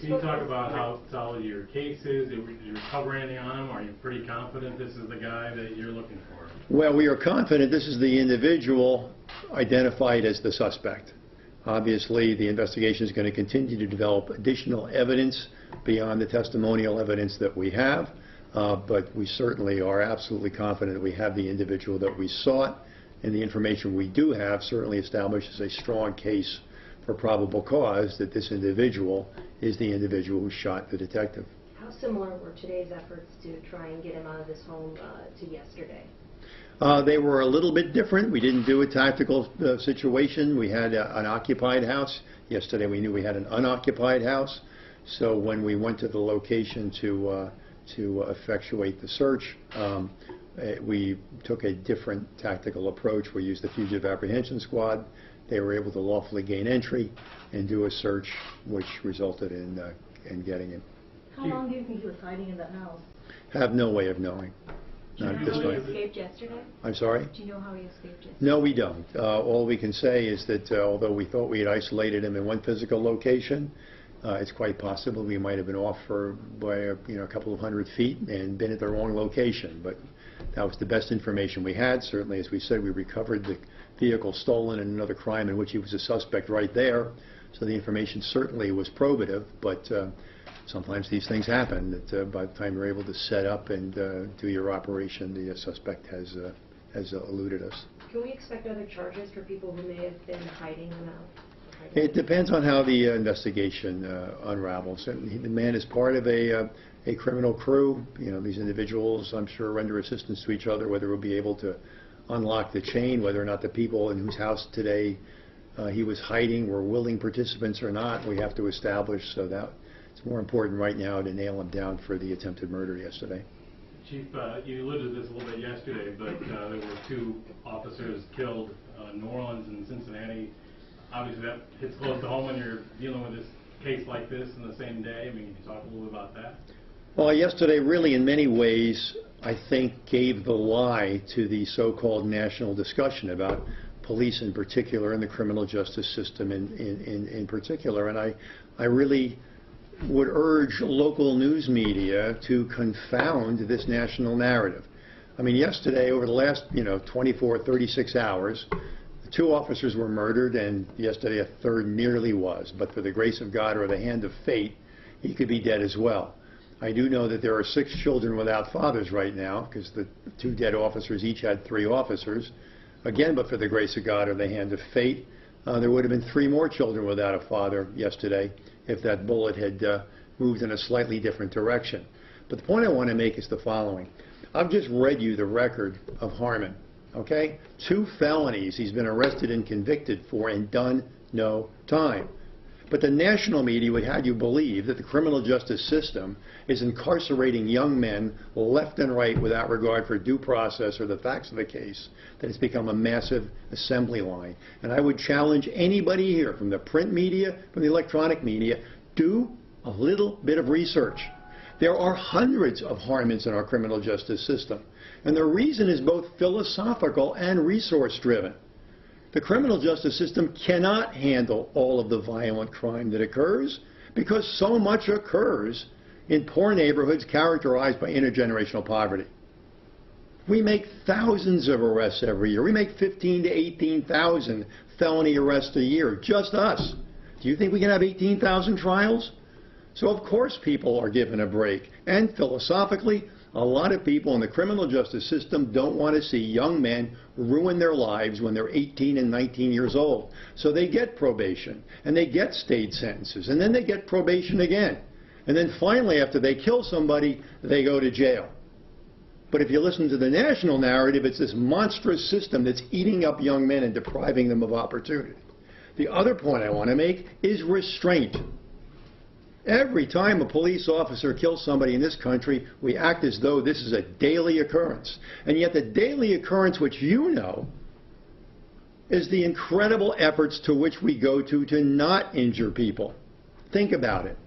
Can you talk about how solid your case is? Did you recover anything on him? Are you pretty confident this is the guy that you're looking for? Well, we are confident this is the individual identified as the suspect. Obviously, the investigation is going to continue to develop additional evidence beyond the testimonial evidence that we have, but we certainly are absolutely confident that we have the individual that we sought, and the information we do have certainly establishes a strong case for probable cause that this individual is the individual who shot the detective. How similar were today's efforts to try and get him out of this home to yesterday? They were a little bit different. We didn't do a tactical situation. We had an occupied house. Yesterday we knew we had an unoccupied house. So when we went to the location to effectuate the search, we took a different tactical approach. We used the Fugitive Apprehension Squad. They were able to lawfully gain entry and do a search, which resulted in getting him. How long do you think he was hiding in that house? Have no way of knowing. Do you know how he escaped yesterday? I'm sorry? Do you know how he escaped yesterday? No, we don't. All we can say is that although we thought we had isolated him in one physical location, it's quite possible we might have been off by a couple of 100 feet and been at the wrong location. But that was the best information we had. Certainly, as we said, we recovered the vehicle stolen in another crime in which he was a suspect right there. So the information certainly was probative, but sometimes these things happen that by the time you're able to set up and do your operation, the suspect has eluded us. Can we expect other charges for people who may have been hiding him out? It depends on how the investigation unravels. The man is part of a criminal crew. You know, these individuals, I'm sure, render assistance to each other, whether we'll be able to unlock the chain, whether or not the people in whose house today he was hiding were willing participants or not, we have to establish. So that it's more important right now to nail him down for the attempted murder yesterday. Chief, you alluded to this a little bit yesterday, but there were 2 officers killed in New Orleans and Cincinnati. Obviously, that hits close to home when you're dealing with this case like this in the same day. I mean, can you talk a little bit about that? Well, yesterday really in many ways I think gave the lie to the so-called national discussion about police in particular and the criminal justice system in particular. And I really would urge local news media to confound this national narrative. I mean, yesterday, over the last 24, 36 hours, 2 officers were murdered, and yesterday a 3rd nearly was. But for the grace of God or the hand of fate, he could be dead as well. I do know that there are 6 children without fathers right now, because the 2 dead officers each had 3 officers. Again, but for the grace of God or the hand of fate, there would have been 3 more children without a father yesterday if that bullet had moved in a slightly different direction. But the point I want to make is the following. I've just read you the record of Harmon. Okay? 2 felonies he's been arrested and convicted for and done no time. But the national media would have you believe that the criminal justice system is incarcerating young men left and right without regard for due process or the facts of the case, that it's become a massive assembly line. And I would challenge anybody here, from the print media, from the electronic media, do a little bit of research. There are hundreds of Harmons in our criminal justice system. And the reason is both philosophical and resource-driven. The criminal justice system cannot handle all of the violent crime that occurs because so much occurs in poor neighborhoods characterized by intergenerational poverty. We make thousands of arrests every year. We make 15,000 to 18,000 felony arrests a year, just us. Do you think we can have 18,000 trials? So of course people are given a break. And philosophically, a lot of people in the criminal justice system don't want to see young men ruin their lives when they're 18 and 19 years old. So they get probation, and they get state sentences, and then they get probation again. And then finally, after they kill somebody, they go to jail. But if you listen to the national narrative, it's this monstrous system that's eating up young men and depriving them of opportunity. The other point I want to make is restraint. Every time a police officer kills somebody in this country, we act as though this is a daily occurrence. And yet the daily occurrence, which you know, is the incredible efforts to which we go to not injure people. Think about it.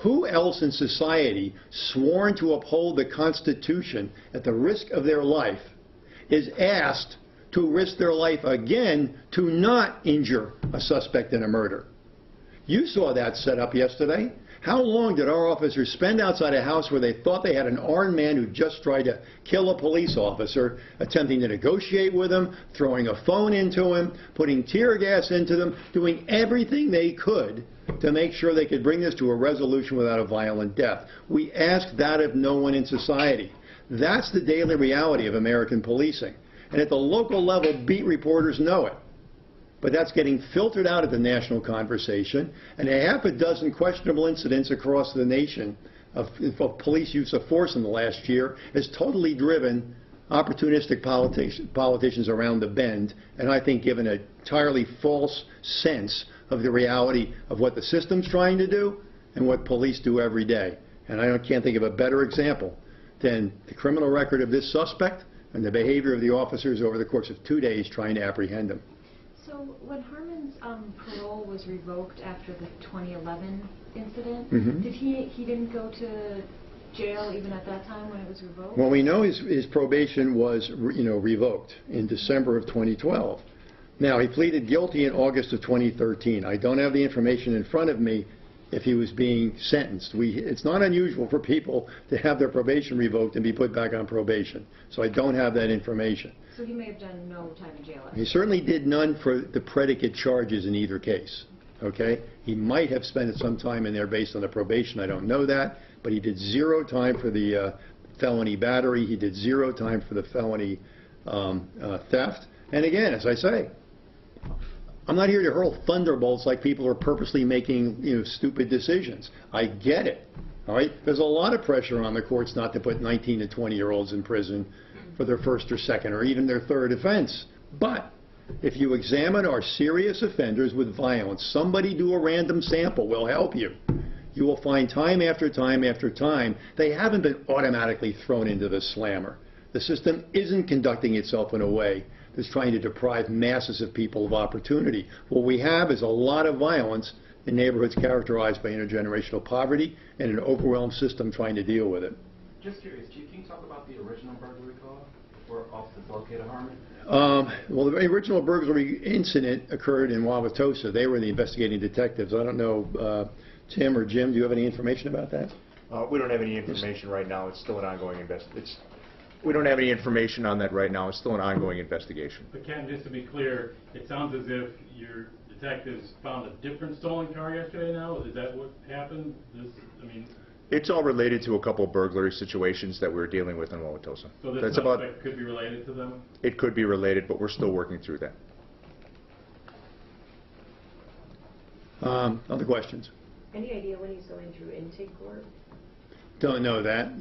Who else in society sworn to uphold the Constitution at the risk of their life is asked to risk their life again to not injure a suspect in a murder? You saw that set up yesterday. How long did our officers spend outside a house where they thought they had an armed man who just tried to kill a police officer, attempting to negotiate with him, throwing a phone into him, putting tear gas into them, doing everything they could to make sure they could bring this to a resolution without a violent death? We ask that of no one in society. That's the daily reality of American policing. And at the local level, beat reporters know it. But that's getting filtered out of the national conversation, and a half a dozen questionable incidents across the nation of police use of force in the last year has totally driven opportunistic politicians around the bend, and I think given an entirely false sense of the reality of what the system's trying to do and what police do every day. And I can't think of a better example than the criminal record of this suspect and the behavior of the officers over the course of 2 days trying to apprehend him. So when Harmon's parole was revoked after the 2011 incident, did he didn't go to jail even at that time when it was revoked? Well, we know his probation was revoked in December of 2012. Now, he pleaded guilty in August of 2013. I don't have the information in front of me if he was being sentenced. It's not unusual for people to have their probation revoked and be put back on probation. So I don't have that information. So he may have done no time in jail. He certainly did none for the predicate charges in either case. Okay? He might have spent some time in there based on the probation. I don't know that. But he did 0 time for the felony battery. He did 0 time for the felony theft. And again, as I say, I'm not here to hurl thunderbolts like people are purposely making stupid decisions. I get it. All right? There's a lot of pressure on the courts not to put 19 to 20-year-olds in prison for their first or second or even their third offense. But if you examine our serious offenders with violence, somebody do a random sample will help you. You will find time after time after time they haven't been automatically thrown into the slammer. The system isn't conducting itself in a way that's trying to deprive masses of people of opportunity. What we have is a lot of violence in neighborhoods characterized by intergenerational poverty and an overwhelmed system trying to deal with it. Just curious, Chief, can you talk about the original burglary call where officers located Harmon? Well, the original burglary incident occurred in Wauwatosa. They were the investigating detectives. I don't know, Tim or Jim, do you have any information about that? We don't have any information right now. It's still an ongoing we don't have any information on that right now. It's still an ongoing investigation. But Ken, just to be clear, it sounds as if your detectives found a different stolen car yesterday now? Is that what happened? It's all related to a couple of burglary situations that we're dealing with in Wauwatosa. So this suspect could be related to them? It could be related, but we're still working through that. Other questions? Any idea when he's going through intake court? Don't know that.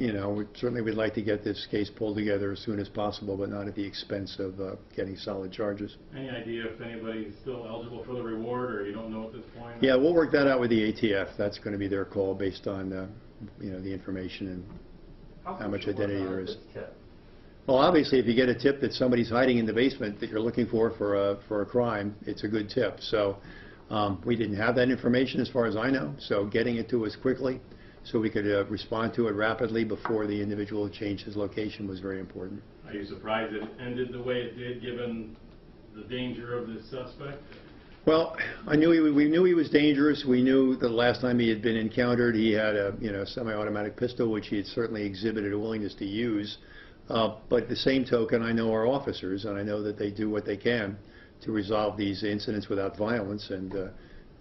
Certainly we'd like to get this case pulled together as soon as possible, but not at the expense of getting solid charges. Any idea if anybody's still eligible for the reward, or you don't know at this point? Yeah, we'll work that out with the ATF. That's going to be their call based on the information and how much identity there is. Well, obviously, if you get a tip that somebody's hiding in the basement that you're looking for a crime, it's a good tip. So we didn't have that information as far as I know, so getting it to us quickly so we could respond to it rapidly before the individual changed his location was very important. Are you surprised it ended the way it did, given the danger of this suspect? Well, we knew he was dangerous. We knew the last time he had been encountered, he had a semi-automatic pistol, which he had certainly exhibited a willingness to use. But at the same token, I know our officers, and I know that they do what they can to resolve these incidents without violence. And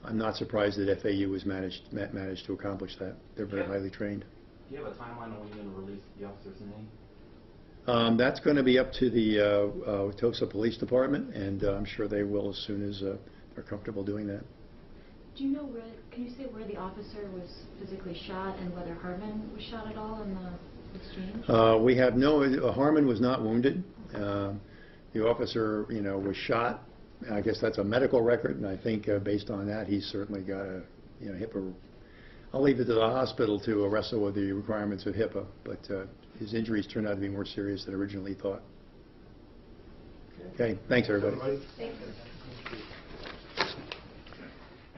I'm not surprised that FAU has managed to accomplish that. They're very highly trained. Do you have a timeline on when you're going to release the officer's name? That's going to be up to the Tosa Police Department, and I'm sure they will as soon as they're comfortable doing that. Do you know can you say where the officer was physically shot and whether Harmon was shot at all in the exchange? We have Harmon was not wounded. The officer, was shot. I guess that's a medical record, and I think based on that, he's certainly got a, HIPAA. I'll leave it to the hospital to wrestle with the requirements of HIPAA, but his injuries turned out to be more serious than originally thought. Okay, thanks everybody. Thank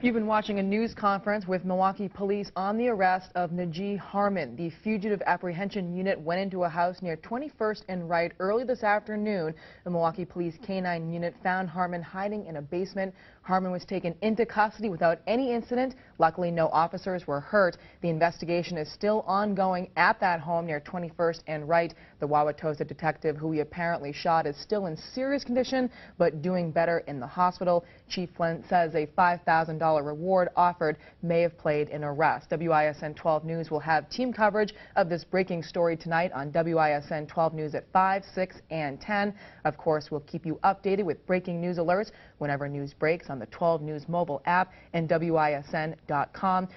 you. You've been watching a news conference with Milwaukee police on the arrest of Najee Harmon. The Fugitive Apprehension Unit went into a house near 21st and Wright early this afternoon. The Milwaukee Police K-9 unit found Harmon hiding in a basement. Harmon was taken into custody without any incident. Luckily, no officers were hurt. The investigation is still ongoing at that home near 21st and Wright. The Wauwatosa detective who he apparently shot is still in serious condition but doing better in the hospital. Chief Flint says a $5,000 reward offered may have played in arrest. WISN 12 News will have team coverage of this breaking story tonight on WISN 12 News at 5, 6, and 10. Of course, we'll keep you updated with breaking news alerts whenever news breaks on the 12 News mobile app and WISN.com.